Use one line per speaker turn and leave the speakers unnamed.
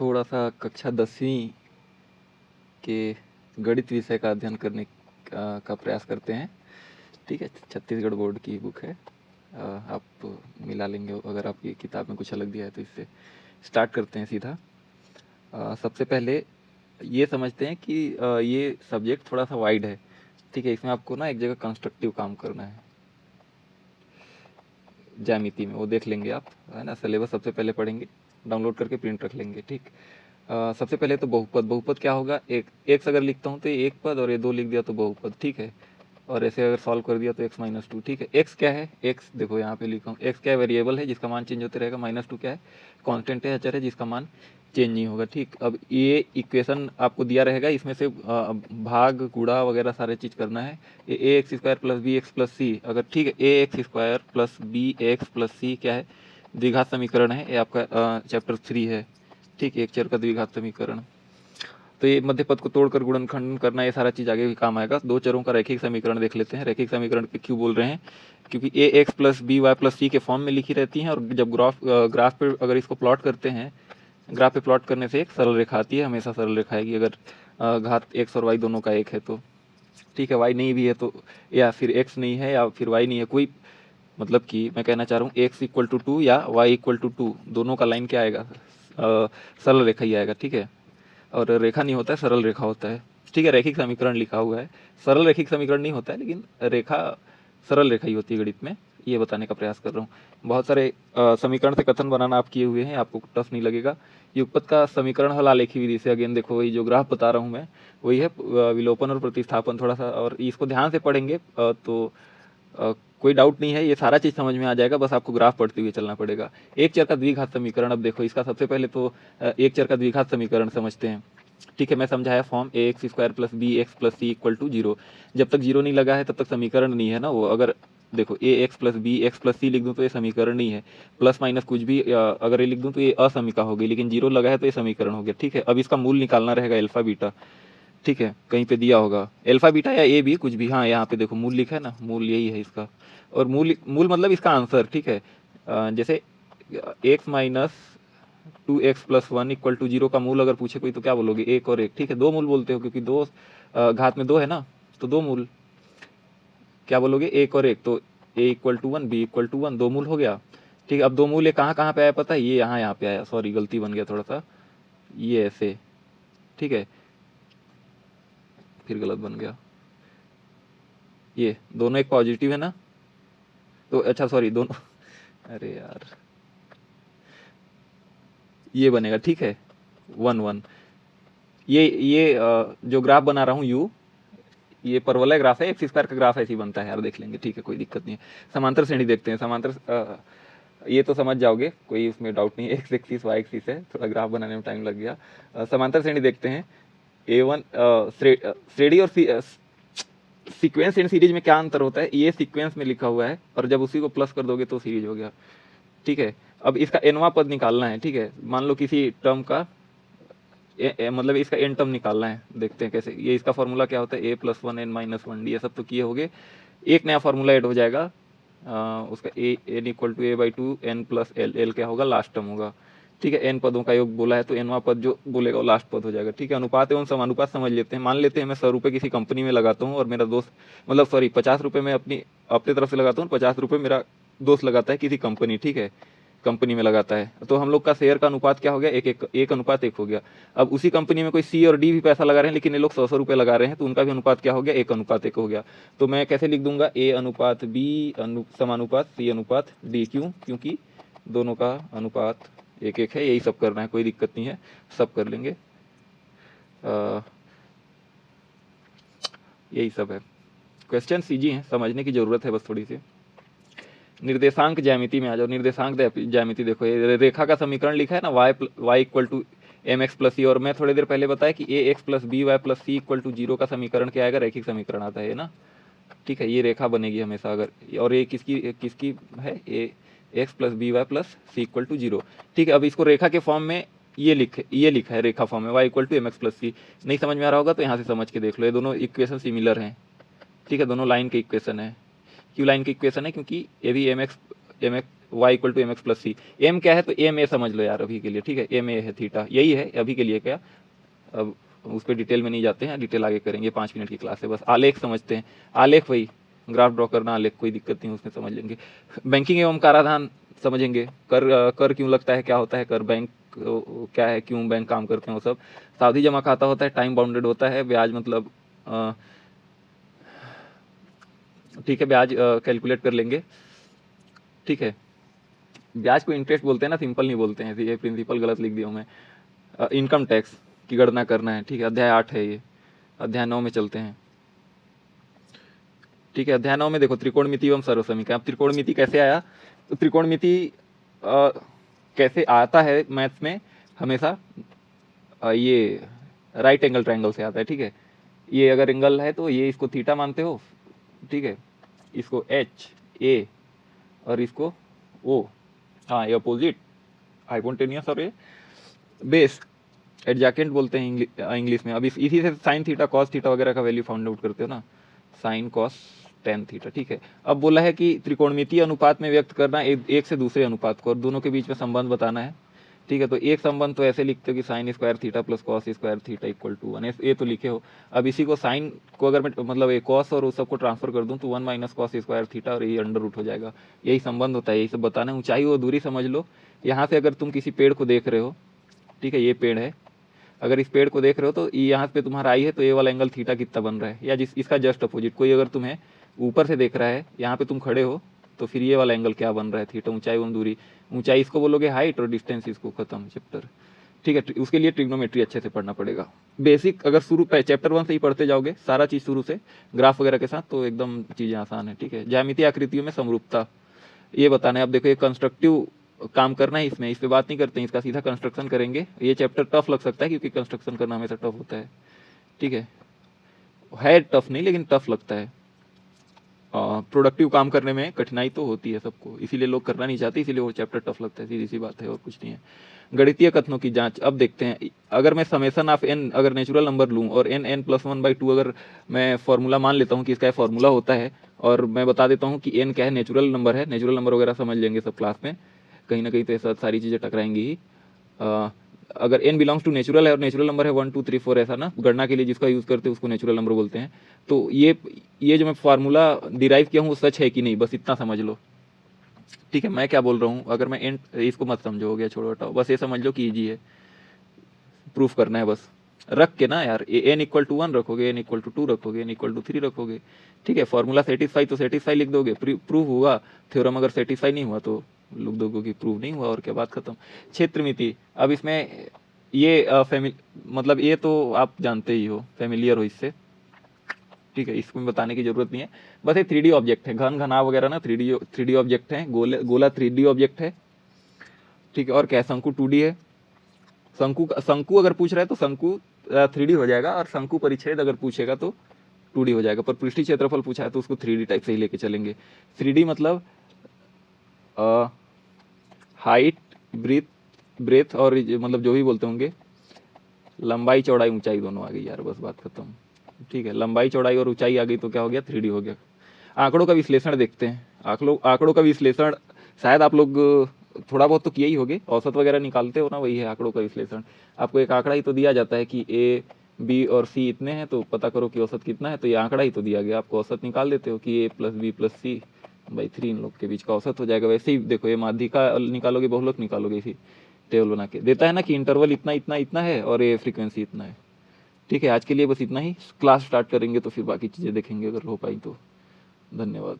थोड़ा सा कक्षा 10वीं के गणित विषय का अध्ययन करने का प्रयास करते हैं। ठीक है, छत्तीसगढ़ बोर्ड की बुक है। आप मिला लेंगे अगर आपकी किताब में कुछ अलग दिया है तो। इससे स्टार्ट करते हैं सीधा। सबसे पहले ये समझते हैं कि ये सब्जेक्ट थोड़ा सा वाइड है। ठीक है, इसमें आपको ना एक जगह कंस्ट्रक्टिव काम करना है ज्यामिति में, वो देख लेंगे आप, है ना। सिलेबस सबसे पहले पढ़ेंगे, डाउनलोड करके प्रिंट रख लेंगे। ठीक। सबसे पहले तो बहुपद। बहुपद क्या होगा, एक एक्स अगर लिखता हूँ तो ये एक पद, और ये दो लिख दिया तो बहुपद। ठीक है, और ऐसे अगर सॉल्व कर दिया तो x-2। ठीक है, x क्या है, x देखो यहाँ पे लिखा हूँ, x क्या है, वेरिएबल है जिसका मान चेंज होते रहेगा। -2 क्या है, कांस्टेंट है, अचर है जिसका मान चेंज नहीं होगा। ठीक, अब ये इक्वेशन आपको दिया रहेगा, इसमें से भाग गुणा वगैरह सारे चीज़ करना है। A x square plus B x plus C, अगर ठीक है, A x square plus B x plus C क्या है, द्विघात समीकरण है। ये आपका चैप्टर 3 है। ठीक, एक चर का द्विघात समीकरण। तो ये मध्य पद को तोड़कर गुणनखंड करना, ये सारा चीज आगे भी काम आएगा। दो चरों का रैखिक समीकरण देख लेते हैं। रैखिक समीकरण के क्यों बोल रहे हैं, क्योंकि A X plus B Y plus C के फॉर्म में लिखी रहती हैं, और जब ग्राफ पे अगर इसको प्लॉट करते हैं, ग्राफ पे प्लॉट करने से एक सरल रेखा आती है, हमेशा सरल रेखा आएगी अगर घात एक्स और वाई दोनों का एक है तो। ठीक है, वाई नहीं भी है तो, या फिर एक्स नहीं है या फिर वाई नहीं है, कोई मतलब कि मैं कहना चाह रहा हूँ एक्स इक्वल टू 2 या वाई इक्वल टू 2, दोनों का लाइन क्या आएगा, सरल रेखा ही आएगा। ठीक है, और रेखा नहीं होता है, सरल रेखा होता है। ठीक है, रैखिक समीकरण लिखा हुआ है, सरल रैखिक समीकरण नहीं होता है, लेकिन रेखा सरल रेखा ही होती है गणित में, ये बताने का प्रयास कर रहा हूँ। बहुत सारे समीकरण से कथन बनाना आप किए हुए हैं, आपको टफ नहीं लगेगा। युगपत का समीकरण हल आलेखी विधि से, अगेन देखो वही जो ग्राफ बता रहा हूँ मैं, वही है। विलोपन और प्रतिस्थापन थोड़ा सा, और इसको ध्यान से पढ़ेंगे तो कोई डाउट नहीं है, ये सारा चीज समझ में आ जाएगा, बस आपको ग्राफ पढ़ते हुए चलना पड़ेगा। एक चर का द्विघात समीकरण, अब देखो इसका सबसे पहले तो एक चर का द्विघात समीकरण समझते हैं। ठीक है, मैं समझाया form a x square plus B x plus C equal to 0। जब तक 0 नहीं लगा है तब तक समीकरण नहीं है ना वो। अगर देखो A X plus B x plus C लिख दूं तो ये समीकरण नहीं है, प्लस माइनस कुछ भी अगर ये लिख दूं तो ये असमीका हो गई, लेकिन 0 लगा है तो ये समीकरण हो गया। ठीक है, अब इसका मूल निकालना रहेगा अल्फा बीटा। ठीक है, कहीं पे दिया होगा अल्फा बीटा या ए भी कुछ भी, हाँ यहाँ पे देखो मूल लिखा है ना, मूल यही है इसका। और मूल मूल मतलब इसका आंसर। ठीक है, जैसे x minus 2x plus 1 equal to 0 का मूल अगर पूछे कोई तो क्या बोलोगे, एक और एक। ठीक है, दो मूल बोलते हो क्योंकि दो घात में दो है ना, तो दो मूल क्या बोलोगे, एक और एक। तो a equal to 1 b equal to 1, दो मूल हो गया। ठीक है, अब दो मूल ये कहाँ कहाँ पे आया पता है, ये यहाँ पे आया, सॉरी गलती बन गया थोड़ा सा, ये ऐसे। ठीक है, फिर गलत बन गया, ये दोनों एक पॉजिटिव है ना, तो अच्छा सॉरी दोनों अरे यार, ये बनेगा। ठीक है, 1 1, ये जो ग्राफ बना रहा हूँ यू, ये परवलय ग्राफ है, एक्स स्क्वायर का ग्राफ ऐसे ही बनता है यार, देख लेंगे। ठीक है, कोई दिक्कत नहीं है। समांतर श्रेणी देखते हैं। समांतर ये तो समझ जाओगे, कोई उसमें डाउट नहीं है, एक्स एक्सिस वाई एक्सिस है, थोड़ा ग्राफ बनाने में टाइम लग गया। समांतर श्रेणी देखते हैं। A1 श्रेणी और सीक्वेंस एंड सीरीज में क्या अंतर होता है, ये सीक्वेंस में लिखा हुआ है, और जब उसी को प्लस कर दोगे तो सीरीज हो गया। ठीक है, अब इसका एनवा पद निकालना है। ठीक है, मान लो किसी टर्म का मतलब इसका एन टर्म निकालना है, देखते हैं कैसे। ये इसका फॉर्मूला क्या होता है, ए प्लस 1 एन माइनस 1 डी, ये सब तो किए होगे। एक नया फॉर्मूला ऐड हो जाएगा, उसका A N equal to a/2 N plus L, L क्या होगा, लास्ट टर्म होगा। ठीक है, एन पदों का योग बोला है तो एनवा पद जो बोलेगा वो लास्ट पद हो जाएगा। ठीक है, अनुपात एवं समानुपात समझ लेते हैं। मान लेते हैं मैं 100 रुपये किसी कंपनी में लगाता हूँ, और मेरा दोस्त मतलब सॉरी 50 रुपये मैं अपनी तरफ से लगाता हूँ, 50 रुपये मेरा दोस्त लगाता है किसी कंपनी। ठीक है, कंपनी में लगाता है, तो हम लोग का शेयर का अनुपात क्या हो गया, एक अनुपात एक हो गया। अब उसी कंपनी में कोई सी और डी भी पैसा लगा रहे हैं, लेकिन ये लोग 100 रुपये लगा रहे हैं, तो उनका भी अनुपात क्या हो गया, एक अनुपात एक हो गया। तो मैं कैसे लिख दूंगा, ए अनुपात बी समानुपात सी अनुपात डी, क्यों, क्योंकि दोनों का अनुपात एक एक है। यही सब करना है, कोई दिक्कत नहीं है, सब कर लेंगे। यही सब है। क्वेश्चन इजी हैं, समझने की जरूरत है बस थोड़ी सी। निर्देशांक ज्यामिति में आ जाओ। निर्देशांक ज्यामिति देखो, ये रेखा का समीकरण लिखा है ना, y equal to M X plus C, और मैं थोड़ी देर पहले बताया कि A X plus B Y plus C equal to 0 का समीकरण क्या आएगा, रैखिक समीकरण आता है ना। ठीक है, ये रेखा बनेगी हमेशा अगर, और ये किसकी है, A X plus B Y plus C equal to 0। ठीक है, अब इसको रेखा के फॉर्म में ये लिखा है रेखा फॉर्म में, y equal to M X plus C. नहीं समझ में आ रहा होगा तो यहाँ से समझ के देख लो, ये दोनों इक्वेशन सिमिलर हैं। ठीक है, दोनों लाइन के इक्वेशन है। क्यों लाइन की इक्वेशन है, क्योंकि ये भी M X Y equal to M X plus C. M क्या है तो एम ए समझ लो यार अभी के लिए, ठीक है, एम ए है थीटा, यही है अभी के लिए क्या। अब उस पर डिटेल में नहीं जाते हैं, डिटेल आगे करेंगे, 5 मिनट की क्लास है, बस आलेख समझते हैं। आलेख वही ग्राफ ड्रॉ करना, आलेख कोई दिक्कत नहीं, उसमें समझ लेंगे। बैंकिंग एवं कराधान समझेंगे, कर क्यों लगता है, क्या होता है कर, बैंक क्या है, क्यों बैंक काम करते हैं वो सब। सावधि जमा खाता होता है, टाइम बाउंडेड होता है, ब्याज मतलब ठीक है, ब्याज कैलकुलेट कर लेंगे, ठीक है। ब्याज को इंटरेस्ट बोलते हैं ना, सिंपल नहीं बोलते हैं, ये प्रिंसिपल गलत लिख दिया हूँ मैं। इनकम टैक्स की गणना करना है, ठीक है, अध्याय 8 है ये। अध्याय 9 में चलते हैं, ठीक है। अध्याय 9 में देखो त्रिकोणमिति एवं सर्वसमीकरण। अब त्रिकोणमिति कैसे आया, तो त्रिकोणमिति कैसे आता है मैथ्स में हमेशा, ये राइट एंगल ट्रायंगल से आता है, ठीक है। ये अगर एंगल है तो ये इसको थीटा मानते हो, ठीक है, इसको एच ए और इसको ओ, हाँ ये अपोजिट हाइपोटेनियस और ये बेस एडजैकेंट बोलते हैं इंग्लिश में। अब इसी से साइन थीटा कॉस थीटा वगैरह का वैल्यू फाउंड आउट करते हो ना, साइन कॉस टेन थीटा, ठीक है। अब बोला है कि त्रिकोणमितीय अनुपात में व्यक्त करना एक से दूसरे अनुपात को, और दोनों के बीच में संबंध बताना है, ठीक है। तो एक संबंध तो ऐसे लिखते हो कि sine square theta plus cos square theta equal to 1, ये तो लिखे हो। अब इसी को साइन को अगर मैं मतलब एक कॉस और उस सबको ट्रांसफर कर दूं तो 1 माइनस कॉस स्क्वायर थीटा और ये अंडर रूट हो जाएगा। यही संबंध होता है, यही सब बताना है। ऊंचाई और दूरी समझ लो। यहाँ से अगर तुम किसी पेड़ को देख रहे हो, ठीक है, ये पेड़ है, अगर इस पेड़ को देख रहे हो तो यहाँ पे तुम्हारा आई है, तो ये वाला एंगल थीटा कितना बन रहा है, या जिस इसका जस्ट अपोजिट कोई अगर तुम्हें ऊपर से देख रहा है, यहाँ पे तुम खड़े हो, तो फिर ये वाला एंगल क्या बन रहा है, थीटा। ऊंचाई एवं दूरी, ऊंचाई इसको बोलोगे हाइट और डिस्टेंस इसको, खत्म चैप्टर, ठीक है। उसके लिए ट्रिग्नोमेट्री अच्छे से पढ़ना पड़ेगा। बेसिक अगर शुरू चैप्टर 1 से ही पढ़ते जाओगे सारा चीज शुरू से ग्राफ वगैरह के साथ, तो एकदम चीजें आसान है, ठीक है। ज्यामितीय आकृतियों में समरूपता ये बताना है। अब देखो ये कंस्ट्रक्टिव काम करना है, इसमें इस पे बात नहीं करते हैं, इसका सीधा कंस्ट्रक्शन करेंगे। ये चैप्टर टफ लग सकता है क्योंकि कंस्ट्रक्शन करना हमेशा टफ होता है, ठीक है टफ नहीं लेकिन टफ लगता है। प्रोडक्टिव काम करने में कठिनाई तो होती है सबको, इसीलिए लोग करना नहीं चाहते, इसीलिए वो चैप्टर टफ लगता है, सीधी सी बात है और कुछ नहीं है। गणितीय कथनों की जांच अब देखते हैं। अगर मैं समेसन ऑफ एन अगर नेचुरल नंबर लूँ और एन एन प्लस 1/2 अगर मैं फॉर्मूला मान लेता हूँ कि इसका फॉर्मूला होता है, और मैं बता देता हूँ कि एन क्या है, नेचुरल नंबर है, नेचुरल नंबर वगैरह समझ लेंगे सब क्लास में, कहीं ना कहीं तो ऐसा सारी चीज़ें टकराएंगी ही। अगर एन बिलोंग्स टू नेचुरल है और नेचुरल नंबर है 1 2 3 4 ऐसा ना, गणना के लिए जिसका यूज़ करते हैं उसको नेचुरल नंबर बोलते हैं। तो ये जो मैं फार्मूला डिराइव किया हूँ वो सच है कि नहीं, बस इतना समझ लो, ठीक है। मैं क्या बोल रहा हूँ, अगर मैं एन, इसको मत समझो, हो गया छोड़ो हटाओ, बस ये समझ लो कि ईजी है, प्रूफ करना है बस, रख के ना यार, एन इक्वल टू 1 रखोगे, एन इक्वल टू 2 रखोगे, एन इक्वल टू 3 रखोगे, ठीक है। फॉर्मूला सेटिस्फाई तो सेटिस्फाई लिख दोगे, प्रूफ हुआ। थ्योरम अगर सेटिस्फाई नहीं हुआ तो लिख दोगे कि प्रूव नहीं हुआ, और क्या बात खत्म। क्षेत्रमिति, अब इसमें ये मतलब ये तो आप जानते ही हो, फेमिलियर हो इससे, ठीक है, इसको बताने की जरूरत नहीं है। बस ये 3D ऑब्जेक्ट है, घन घनाव वगैरह ना 3D ऑब्जेक्ट है, गोला 3D ऑब्जेक्ट है, ठीक है। और क्या, शंकु 2D है। शंकु अगर पूछ रहा है तो शंकु 3D हो जाएगा, और शंकु परिच्छेद अगर पूछेगा तो 2D हो जाएगा, पर पृष्ठीय क्षेत्रफल पूछा है तो उसको 3D टाइप से ही लेके चलेंगे। 3D मतलब हाइट ब्रेथ और मतलब जो भी बोलते होंगे, लंबाई चौड़ाई ऊंचाई दोनों आ गई यार, बस बात खत्म, ठीक है। लंबाई चौड़ाई और ऊंचाई आ गई तो क्या हो गया, 3D हो गया। आंकड़ों का विश्लेषण देखते हैं। आंकड़ों का विश्लेषण शायद आप लोग थोड़ा बहुत तो किए ही होगे, औसत वगैरह निकालते हो ना, वही है आंकड़ों का विश्लेषण। आपको एक आंकड़ा ही तो दिया जाता है कि ए बी और सी इतने हैं, तो पता करो कि औसत कितना है, तो ये आंकड़ा ही तो दिया गया, आपको औसत निकाल देते हो कि A plus B plus C by 3 इन लोग के बीच का औसत हो जाएगा। वैसे ही देखो ये माध्यिका निकालोगे, बहुलक निकालोगे, इसी टेबल बना के देता है ना कि इंटरवल इतना इतना इतना है और ये फ्रीक्वेंसी इतना है, ठीक है। आज के लिए बस इतना ही, क्लास स्टार्ट करेंगे तो फिर बाकी चीज़ें देखेंगे अगर हो पाई तो। धन्यवाद।